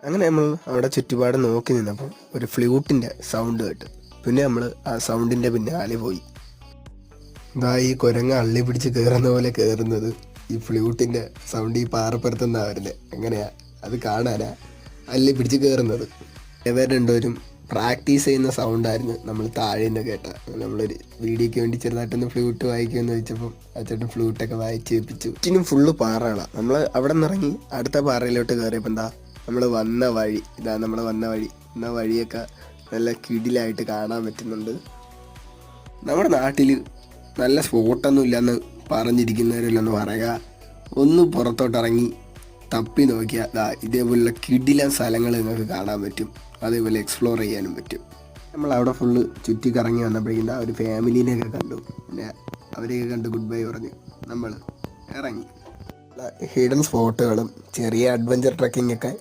അങ്ങനെ നമ്മൾ അവിടെ ചുറ്റുപാട് നോക്കി നിന്നപ്പോൾ ഒരു ഫ്ലൂട്ടിൻ്റെ സൗണ്ട് കേട്ടു. പിന്നെ നമ്മൾ ആ സൗണ്ടിൻ്റെ പിന്നാലെ പോയി. ഇതാ ഈ കുരങ്ങ അള്ളി പിടിച്ച് കയറുന്ന പോലെ കയറുന്നത് ഈ ഫ്ലൂട്ടിൻ്റെ സൗണ്ട് ഈ പാറപ്പുറത്തുനിന്നാണ് വരുന്നത്. എങ്ങനെയാ അത് കാണാനാ അള്ളി പിടിച്ച് കയറുന്നത്. ഇവർ രണ്ടുപേരും പ്രാക്ടീസ് ചെയ്യുന്ന സൗണ്ടായിരുന്നു നമ്മൾ താഴെ നിന്ന് കേട്ട. നമ്മളൊരു വീഡിയോയ്ക്ക് വേണ്ടി ചെറുതായിട്ടൊന്ന് ഫ്ലൂട്ട് വായിക്കുമെന്ന് വെച്ചപ്പം ആ ചേട്ടൻ ഫ്ലൂട്ടൊക്കെ വായിച്ച് ഏൽപ്പിച്ചു. ചുറ്റിനും ഫുള്ള് പാറകളാണ്. നമ്മൾ അവിടെ നിന്ന് ഇറങ്ങി അടുത്ത പാറയിലോട്ട് കയറിയപ്പോൾ എന്താ നമ്മൾ വന്ന വഴി, ഇതാ നമ്മൾ വന്ന വഴി എന്ന വഴിയൊക്കെ നല്ല കിടിലായിട്ട് കാണാൻ പറ്റുന്നുണ്ട്. നമ്മുടെ നാട്ടിൽ നല്ല സ്പോട്ടൊന്നും ഇല്ലയെന്ന് പറഞ്ഞിരിക്കുന്നവരില്ലെന്ന് പറയുക, ഒന്ന് പുറത്തോട്ടിറങ്ങി തപ്പി നോക്കിയാൽ ഇതേപോലുള്ള കിടിലൻ സ്ഥലങ്ങൾ നിങ്ങൾക്ക് കാണാൻ പറ്റും. അതേപോലെ എക്സ്പ്ലോർ ചെയ്യാനും പറ്റും. നമ്മൾ അവിടെ ഫുള്ള് ചുറ്റി കറങ്ങി വന്നപ്പോഴേക്കും ഒരു ഫാമിലീനെയൊക്കെ കണ്ടു. പിന്നെ അവരെയൊക്കെ കണ്ട് ഗുഡ് ബൈ പറഞ്ഞ് നമ്മൾ ഇറങ്ങി. ഹിഡൻ സ്പോട്ടുകളും ചെറിയ അഡ്വഞ്ചർ ട്രക്കിങ്ങൊക്കെ